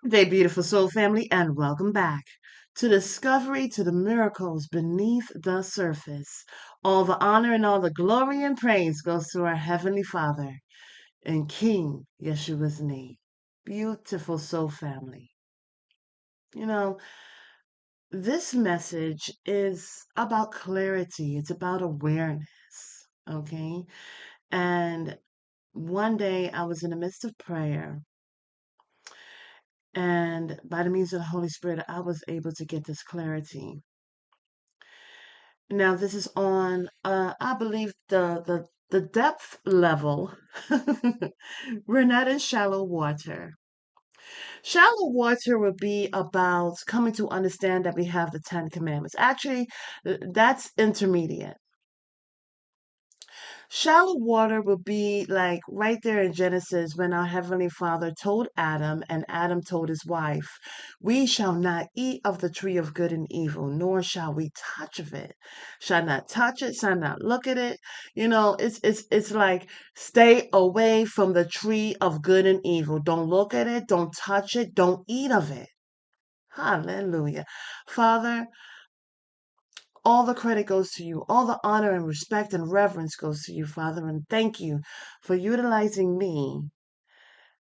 Good day, beautiful soul family, and welcome back to Discovery to the Miracles Beneath the Surface. All the honor and all the glory and praise goes to our Heavenly Father in King Yeshua's name. Beautiful soul family. You know, this message is about clarity, it's about awareness, okay? And one day I was in the midst of prayer, and by the means of the Holy Spirit, I was able to get this clarity. Now, this is on, I believe, the depth level. We're not in shallow water. Shallow water would be about coming to understand that we have the Ten Commandments. Actually, that's intermediate. Shallow water would be like right there in Genesis when our Heavenly Father told Adam, and Adam told his wife, "We shall not eat of the tree of good and evil, nor shall we touch of it. Shall not touch it, shall not look at it." It's like stay away from the tree of good and evil. Don't look at it, don't touch it, don't eat of it. Hallelujah. Father, all the credit goes to you. All the honor and respect and reverence goes to you, Father. And thank you for utilizing me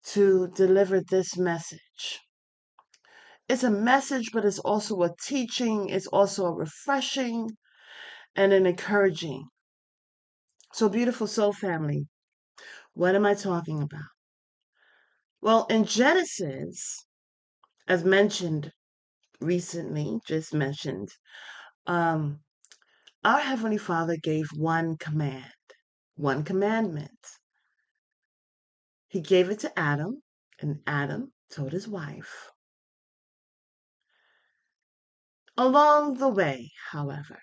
to deliver this message. It's a message, but it's also a teaching. It's also a refreshing and an encouraging. So, beautiful soul family, what am I talking about? Well, in Genesis, as mentioned recently, just mentioned, um, our Heavenly Father gave one command, one commandment. He gave it to Adam, and Adam told his wife. Along the way, however,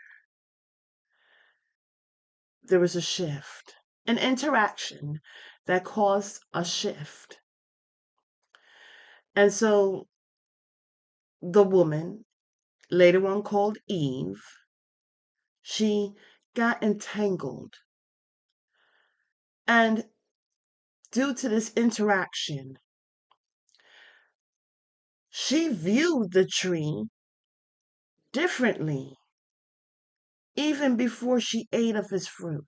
there was a shift, an interaction that caused a shift. And so the woman, later on called Eve, she got entangled. And due to this interaction, she viewed the tree differently, even before she ate of its fruit.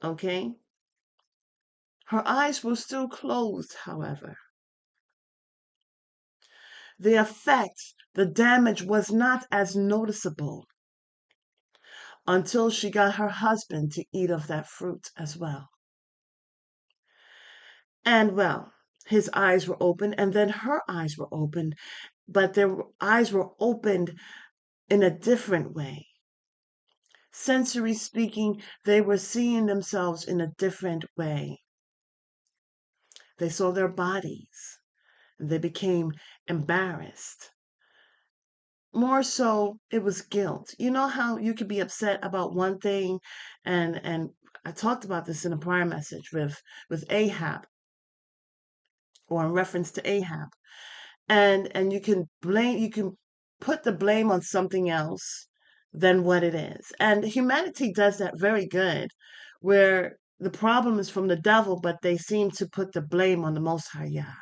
Okay? Her eyes were still closed, however. The effect, the damage was not as noticeable until she got her husband to eat of that fruit as well. And well, his eyes were opened, and then her eyes were opened, but their eyes were opened in a different way. Sensory speaking, they were seeing themselves in a different way. They saw their bodies, and they became embarrassed. More so, it was guilt. You know how you could be upset about one thing, and I talked about this in a prior message with Ahab, or in reference to Ahab, and you can put the blame on something else than what it is. And humanity does that very good, where the problem is from the devil, but they seem to put the blame on the Most High Yah.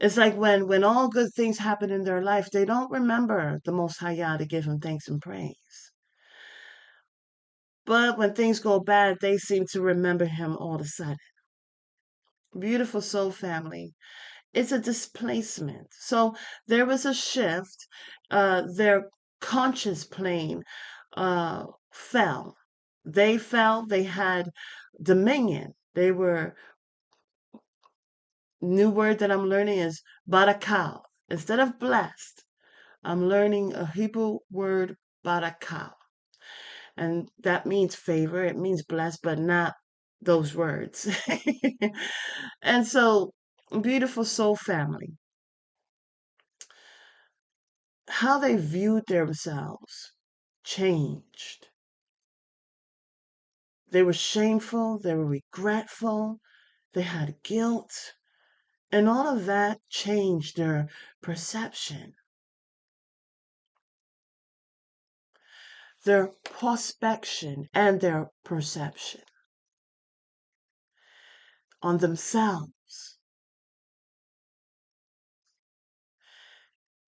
It's like when all good things happen in their life, they don't remember the Most High Yah to give him thanks and praise. But when things go bad, they seem to remember him all of a sudden. Beautiful soul family. It's a displacement. So there was a shift. Their conscious plane fell. They fell. They had dominion. They were, new word that I'm learning is barakah. Instead of blessed, I'm learning a Hebrew word, barakah. And that means favor. It means blessed, but not those words. And so, beautiful soul family, how they viewed themselves changed. They were shameful, they were regretful, they had guilt, and all of that changed their perception, their prospection, and their perception on themselves.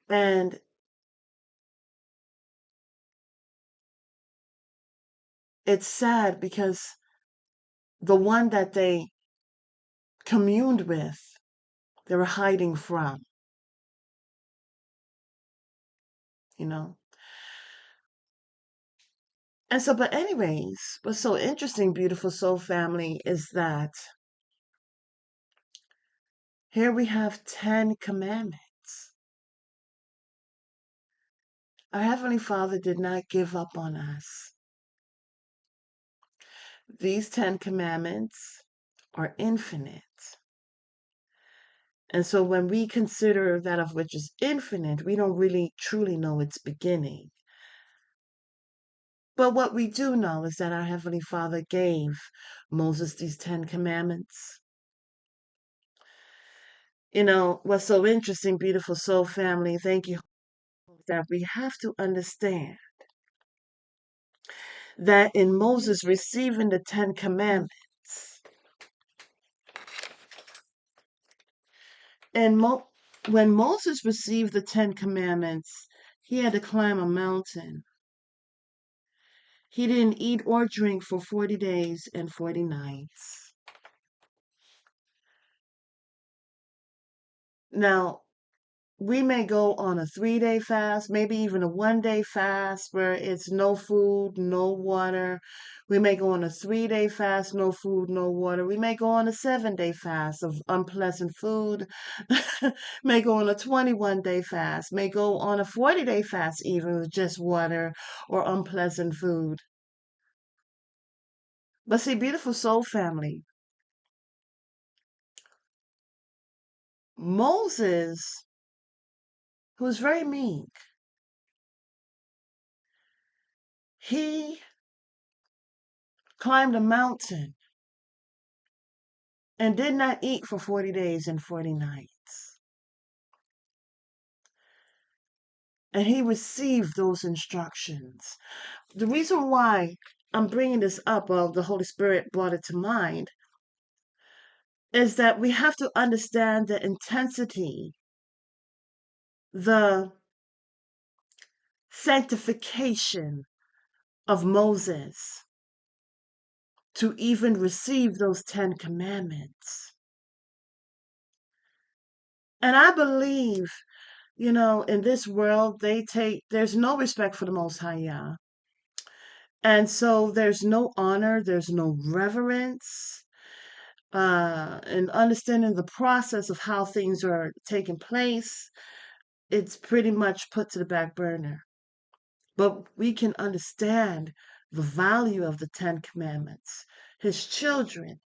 And it's sad because the one that they communed with, they were hiding from, you know. And so, but anyways, what's so interesting, beautiful soul family, is that here we have 10 commandments. Our Heavenly Father did not give up on us. These 10 commandments are infinite. And so when we consider that of which is infinite, we don't really truly know its beginning. But what we do know is that our Heavenly Father gave Moses these 10 commandments. You know, what's so interesting, beautiful soul family, thank you, that we have to understand that in Moses receiving the 10 commandments, and when Moses received the 10 commandments, he had to climb a mountain. He didn't eat or drink for 40 days and 40 nights. Now, we may go on a 3-day fast, maybe even a 1-day fast where it's no food, no water. We may go on a 3-day fast, no food, no water. We may go on a 7-day fast of unpleasant food. May go on a 21-day fast. May go on a 40-day fast even with just water or unpleasant food. But see, beautiful soul family, Moses, who was very meek, he climbed a mountain and did not eat for 40 days and 40 nights. And he received those instructions. The reason why I'm bringing this up, well, the Holy Spirit brought it to mind, is that we have to understand the intensity, the sanctification of Moses to even receive those 10 commandments. And I believe, you know, in this world, there's no respect for the Most High Yah. And so there's no honor, there's no reverence, and understanding the process of how things are taking place, it's pretty much put to the back burner. But we can understand the value of the 10 Commandments. His children,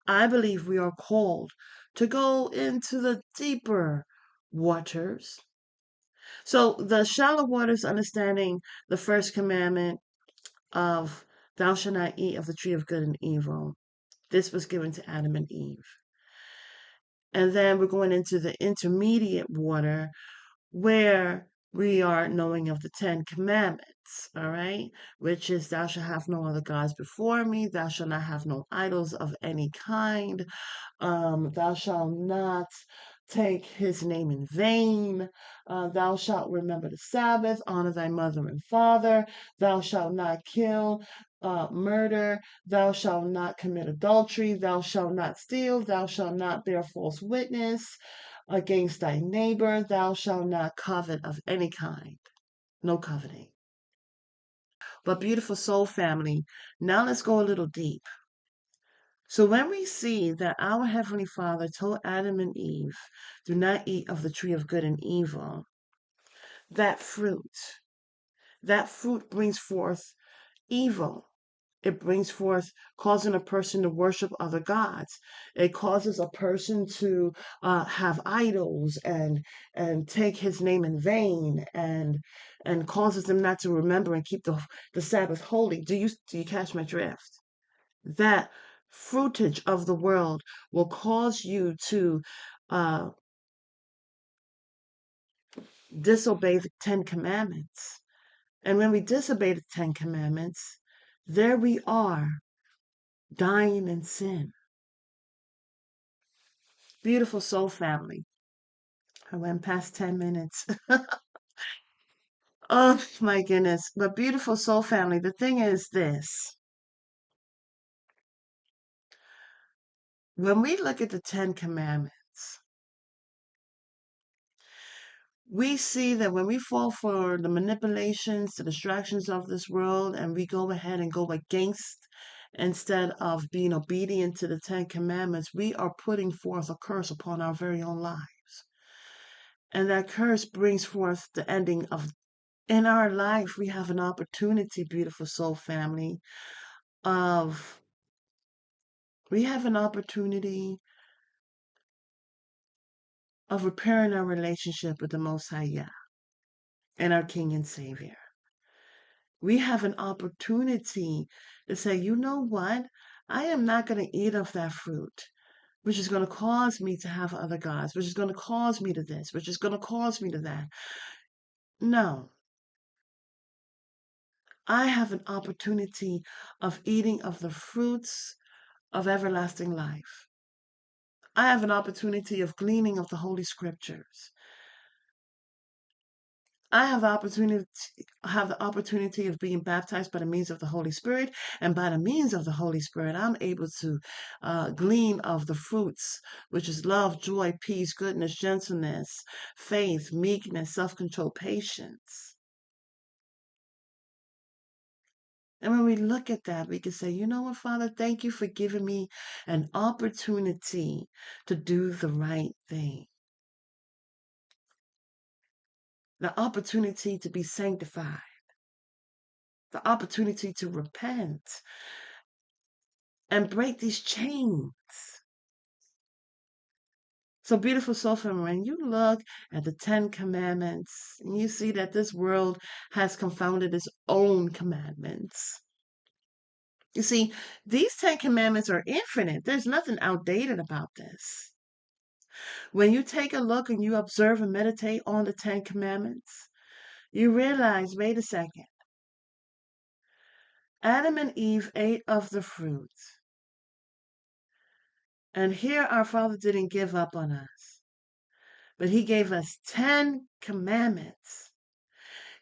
I believe we are called to go into the deeper waters. So the shallow waters, understanding the first commandment of thou shalt not eat of the tree of good and evil. This was given to Adam and Eve. And then we're going into the intermediate water where we are knowing of the 10 Commandments, all right? Which is, thou shalt have no other gods before me, thou shalt not have no idols of any kind, thou shalt not take his name in vain, thou shalt remember the Sabbath, honor thy mother and father, thou shalt not kill, murder, thou shalt not commit adultery, thou shalt not steal, thou shalt not bear false witness against thy neighbor, thou shalt not covet of any kind. No coveting. But beautiful soul family, now let's go a little deep. So when we see that our Heavenly Father told Adam and Eve, do not eat of the tree of good and evil, that fruit, that fruit brings forth evil. It brings forth causing a person to worship other gods. It causes a person to have idols and take his name in vain and causes them not to remember and keep the Sabbath holy. Do you catch my drift? That fruitage of the world will cause you to uh, disobey the 10 Commandments. And when we disobey the 10 Commandments, there we are dying in sin. Beautiful soul family. I went past 10 minutes. Oh my goodness. But beautiful soul family, the thing is this. When we look at the 10 Commandments, we see that when we fall for the manipulations, the distractions of this world, and we go ahead and go against, instead of being obedient to the 10 Commandments, we are putting forth a curse upon our very own lives. And that curse brings forth the ending of, in our life, we have an opportunity, beautiful soul family, of, we have an opportunity of repairing our relationship with the Most High Yah and our King and Savior. We have an opportunity to say, you know what? I am not going to eat of that fruit, which is going to cause me to have other gods, which is going to cause me to this, which is going to cause me to that. No, I have an opportunity of eating of the fruits of everlasting life. I have an opportunity of gleaning of the Holy Scriptures. I have the opportunity of being baptized by the means of the Holy Spirit, and by the means of the Holy Spirit, I'm able to glean of the fruits, which is love, joy, peace, goodness, gentleness, faith, meekness, self-control, patience. And when we look at that, we can say, you know what, Father, thank you for giving me an opportunity to do the right thing, the opportunity to be sanctified, the opportunity to repent and break these chains. So, beautiful soul family, when you look at the 10 Commandments, and you see that this world has confounded its own commandments. You see, these 10 Commandments are infinite. There's nothing outdated about this. When you take a look and you observe and meditate on the 10 Commandments, you realize, wait a second, Adam and Eve ate of the fruit. And here our Father didn't give up on us, but He gave us 10 commandments.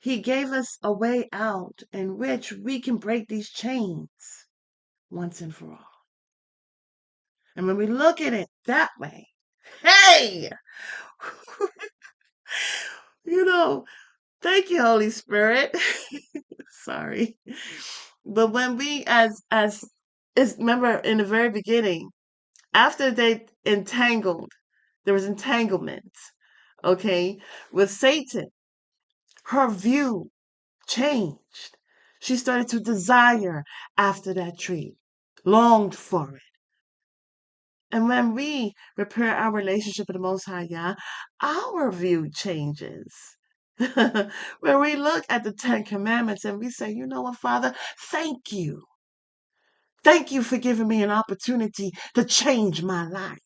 He gave us a way out in which we can break these chains once and for all. And when we look at it that way, hey, you know, thank you, Holy Spirit. Sorry. But when we, remember in the very beginning, after they entangled, there was entanglement, okay, with Satan, her view changed. She started to desire after that tree, longed for it. And when we repair our relationship with the Most High Yah, our view changes. When we look at the 10 Commandments and we say, you know what, Father, thank you. Thank you for giving me an opportunity to change my life.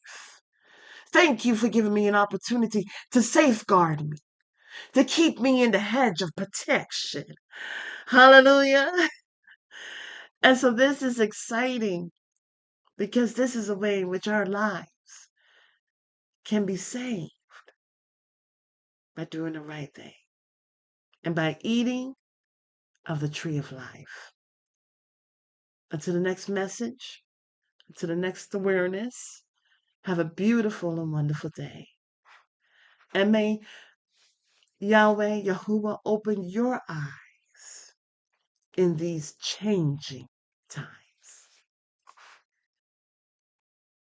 Thank you for giving me an opportunity to safeguard me, to keep me in the hedge of protection. Hallelujah. And so this is exciting because this is a way in which our lives can be saved by doing the right thing and by eating of the tree of life. Until the next message, until the next awareness, have a beautiful and wonderful day. And may Yahweh, Yahuah, open your eyes in these changing times.